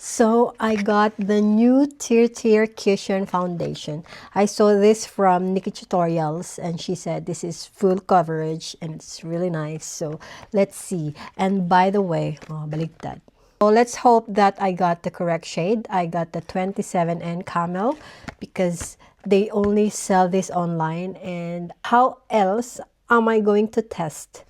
So I got the new Tear Cushion Foundation. I saw this from Nikki Tutorials and she said this is full coverage and it's really nice. So let's see. And by the way, baligtad. So let's hope that I got the correct shade. I got the 27N Camel because they only sell this online. And how else am I going to test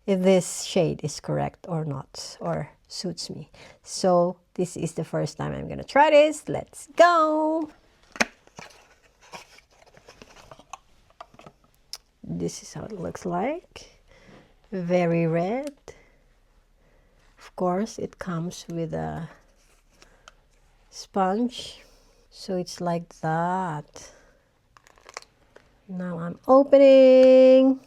if this shade is correct or not, or suits me? So this is the first time I'm gonna try this. Let's go. This is how it looks like. Very red. Of course, it comes with a sponge, so it's like that. Now I'm opening.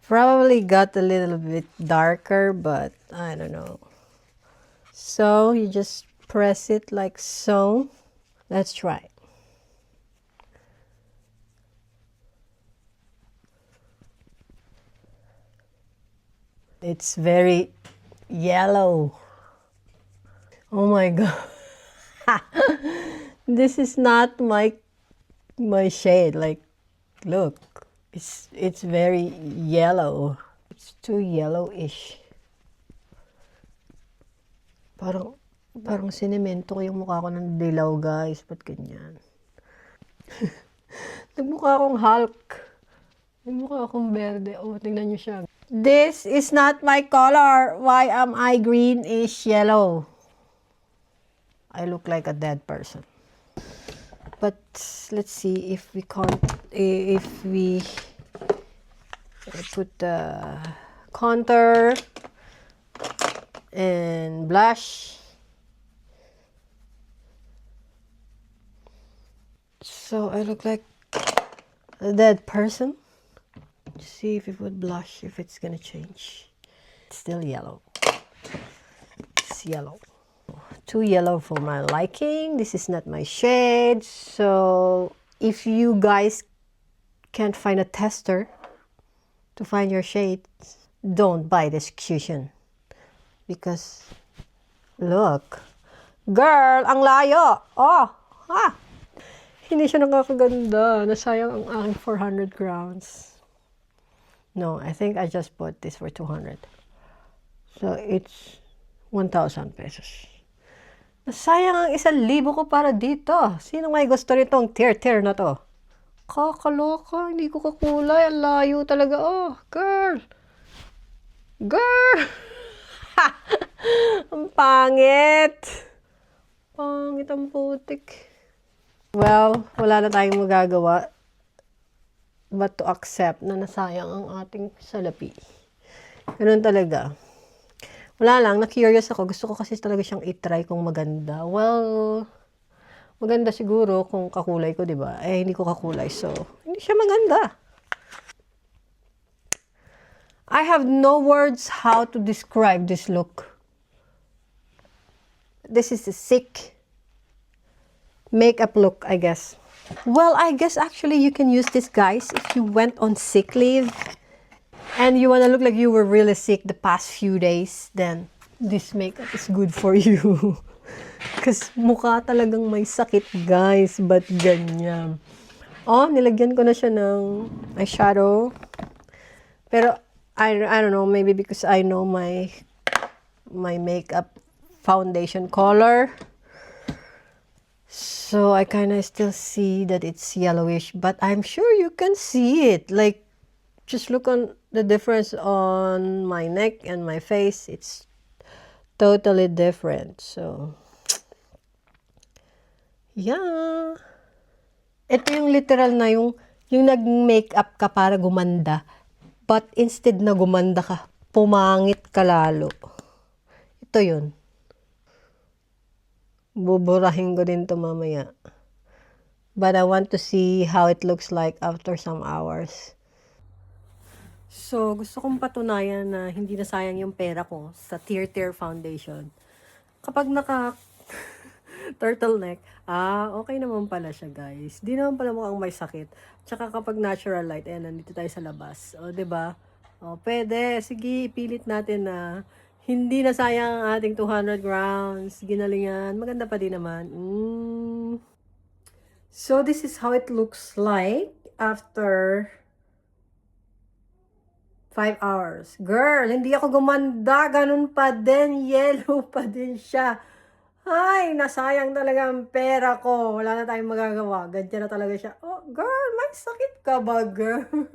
Probably got a little bit darker, but I don't know. So you just press it like so. Let's try. It's very yellow. Oh my god. This is not my shade. Like, look. It's very yellow. It's too yellowish. Parang sinemento ko yung mukha ko ng dilaw, guys. Ba't ganyan? Nagmukha akong Hulk. Nagmukha akong berde. Oh, tingnan nyo siya. This is not my color. Why am I greenish yellow? I look like a dead person. But let's see if we put the contour and blush. So I look like a dead person. See if it would blush, if it's gonna change. It's still yellow. It's yellow. Too yellow for my liking. This is not my shade. So if you guys can't find a tester to find your shade, don't buy this cushion. Because look, girl, ang layo. Oh, ha. Hindi siya nakakaganda. Nasayang ang aking 400 crowns. No, I think I just bought this for 200. So it's 1,000 pesos. Nasayang ang 1,000 ko para dito. Sino may gusto nitong tear na to? Kakaloka, hindi ko kakulay. Ang layo talaga. Oh, girl. Girl! Ang pangit. Pangit ang putik. Well, wala na tayong magagawa but to accept na nasayang ang ating salapi. Ganun talaga. Wala lang, na-curious ako. Gusto ko kasi talaga siyang i-try kung maganda. Well, maganda siguro kung kakulay ko, di ba? Eh, hindi ko kakulay, so hindi siya maganda. I have no words how to describe this look. This is a sick makeup look, I guess. Well, I guess actually you can use this, guys, if you went on sick leave and you want to look like you were really sick the past few days, then this makeup is good for you. Because mukha talagang may sakit, guys. But ganyan. Oh, nilagyan ko na siya ng eyeshadow. Pero, I don't know, maybe because I know my makeup foundation color. So I kind of still see that it's yellowish, but I'm sure you can see it. Like, just look on the difference on my neck and my face. It's totally different. So, yeah. Ito yung literal na yung nag-makeup ka para gumanda. But instead na gumanda ka, pumangit ka lalo. Ito yun. Buburahin ko din to mamaya. But I want to see how it looks like after some hours. So, gusto kong patunayan na hindi na sayang yung pera ko sa Tear Foundation. Kapag naka turtleneck, okay naman pala siya, guys. Di naman pala mukhang may sakit. Tsaka kapag natural light, nandito tayo sa labas. O, diba? O, pwede. Sige, ipilit natin na Hindi na sayang ang ating 200 grams. Ginalingan. Maganda pa din naman. So, this is how it looks like after 5 hours. Girl, hindi ako gumanda. Ganun pa din. Yellow pa din siya. Ay, nasayang talaga ang pera ko. Wala na tayong magagawa. Ganyan na talaga siya. Oh, girl, may sakit ka ba, girl?